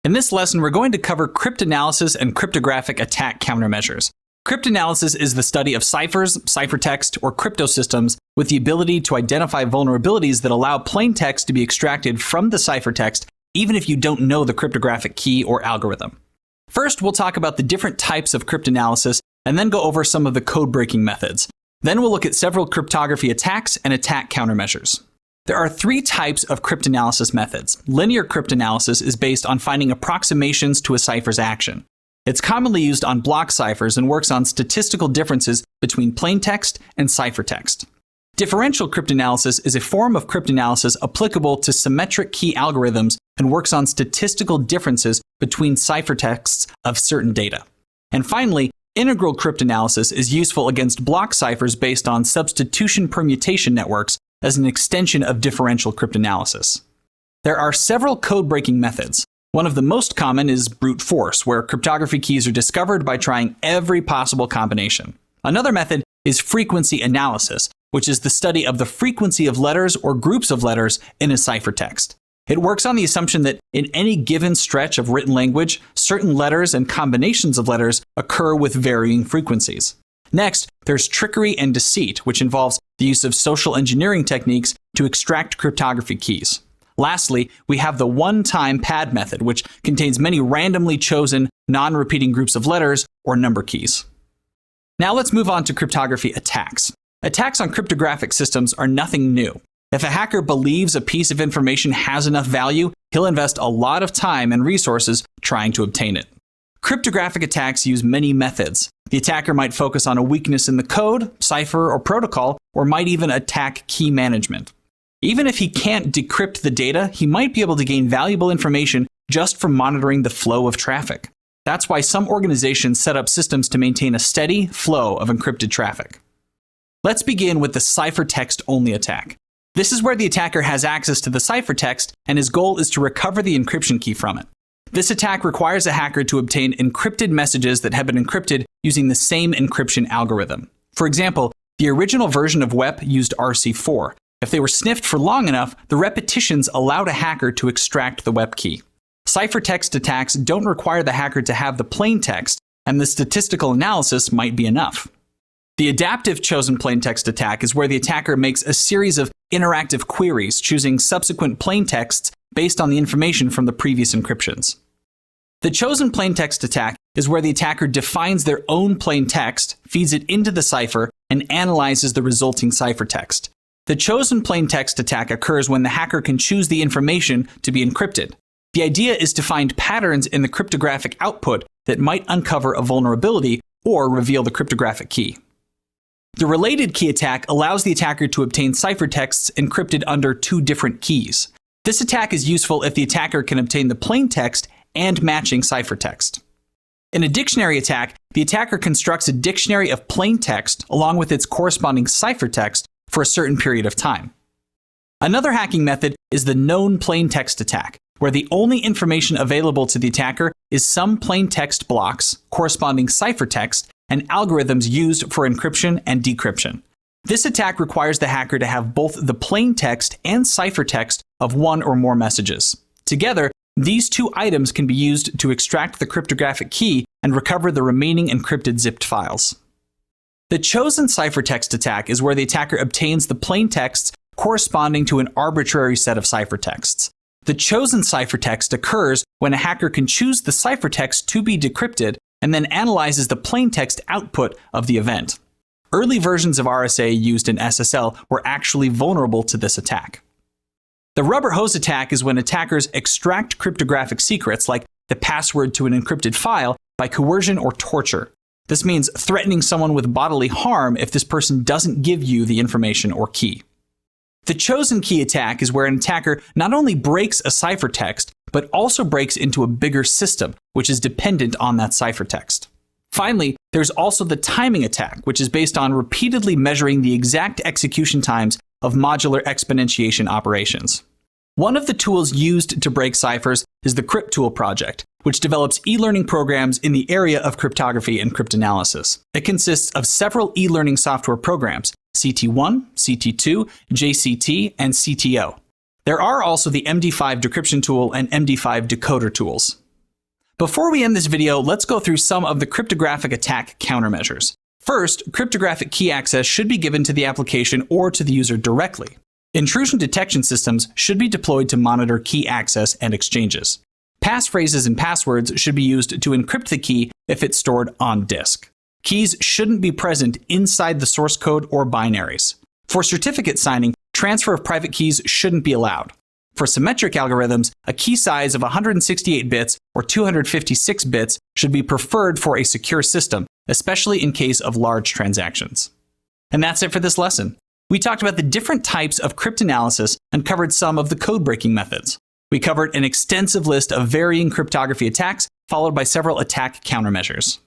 In this lesson, we're going to cover cryptanalysis and cryptographic attack countermeasures. Cryptanalysis is the study of ciphers, ciphertext, or crypto systems with the ability to identify vulnerabilities that allow plain text to be extracted from the ciphertext, even if you don't know the cryptographic key or algorithm. First, we'll talk about the different types of cryptanalysis and then go over some of the code-breaking methods. Then we'll look at several cryptography attacks and attack countermeasures. There are three types of cryptanalysis methods. Linear cryptanalysis is based on finding approximations to a cipher's action. It's commonly used on block ciphers and works on statistical differences between plaintext and ciphertext. Differential cryptanalysis is a form of cryptanalysis applicable to symmetric key algorithms and works on statistical differences between ciphertexts of certain data. And finally, integral cryptanalysis is useful against block ciphers based on substitution permutation networks as an extension of differential cryptanalysis. There are several code-breaking methods. One of the most common is brute force, where cryptography keys are discovered by trying every possible combination. Another method is frequency analysis, which is the study of the frequency of letters or groups of letters in a ciphertext. It works on the assumption that in any given stretch of written language, certain letters and combinations of letters occur with varying frequencies. Next, there's trickery and deceit, which involves the use of social engineering techniques to extract cryptography keys. Lastly, we have the one-time pad method, which contains many randomly chosen, non-repeating groups of letters or number keys. Now let's move on to cryptography attacks. Attacks on cryptographic systems are nothing new. If a hacker believes a piece of information has enough value, he'll invest a lot of time and resources trying to obtain it. Cryptographic attacks use many methods. The attacker might focus on a weakness in the code, cipher, or protocol, or might even attack key management. Even if he can't decrypt the data, he might be able to gain valuable information just from monitoring the flow of traffic. That's why some organizations set up systems to maintain a steady flow of encrypted traffic. Let's begin with the ciphertext-only attack. This is where the attacker has access to the ciphertext, and his goal is to recover the encryption key from it. This attack requires a hacker to obtain encrypted messages that have been encrypted using the same encryption algorithm. For example, the original version of WEP used RC4. If they were sniffed for long enough, the repetitions allowed a hacker to extract the WEP key. Ciphertext attacks don't require the hacker to have the plain text, and the statistical analysis might be enough. The adaptive chosen plaintext attack is where the attacker makes a series of interactive queries, choosing subsequent plaintexts based on the information from the previous encryptions. The chosen plaintext attack is where the attacker defines their own plaintext, feeds it into the cipher, and analyzes the resulting ciphertext. The chosen plaintext attack occurs when the hacker can choose the information to be encrypted. The idea is to find patterns in the cryptographic output that might uncover a vulnerability or reveal the cryptographic key. The related key attack allows the attacker to obtain ciphertexts encrypted under two different keys. This attack is useful if the attacker can obtain the plaintext and matching ciphertext. In a dictionary attack, the attacker constructs a dictionary of plaintext along with its corresponding ciphertext for a certain period of time. Another hacking method is the known plaintext attack, where the only information available to the attacker is some plaintext blocks, corresponding ciphertext, and algorithms used for encryption and decryption. This attack requires the hacker to have both the plaintext and ciphertext of one or more messages. Together, these two items can be used to extract the cryptographic key and recover the remaining encrypted zipped files. The chosen ciphertext attack is where the attacker obtains the plaintexts corresponding to an arbitrary set of ciphertexts. The chosen ciphertext occurs when a hacker can choose the ciphertext to be decrypted and then analyzes the plaintext output of the event. Early versions of RSA used in SSL were actually vulnerable to this attack. The rubber hose attack is when attackers extract cryptographic secrets, like the password to an encrypted file, by coercion or torture. This means threatening someone with bodily harm if this person doesn't give you the information or key. The chosen key attack is where an attacker not only breaks a ciphertext, but also breaks into a bigger system, which is dependent on that ciphertext. Finally, there's also the timing attack, which is based on repeatedly measuring the exact execution times of modular exponentiation operations. One of the tools used to break ciphers is the Cryptool project, which develops e-learning programs in the area of cryptography and cryptanalysis. It consists of several e-learning software programs, CT1, CT2, JCT, and CTO. There are also the MD5 decryption tool and MD5 decoder tools. Before we end this video, let's go through some of the cryptographic attack countermeasures. First, cryptographic key access should be given to the application or to the user directly. Intrusion detection systems should be deployed to monitor key access and exchanges. Passphrases and passwords should be used to encrypt the key if it's stored on disk. Keys shouldn't be present inside the source code or binaries. For certificate signing, transfer of private keys shouldn't be allowed. For symmetric algorithms, a key size of 168 bits or 256 bits should be preferred for a secure system, especially in case of large transactions. And that's it for this lesson. We talked about the different types of cryptanalysis and covered some of the code-breaking methods. We covered an extensive list of varying cryptography attacks, followed by several attack countermeasures.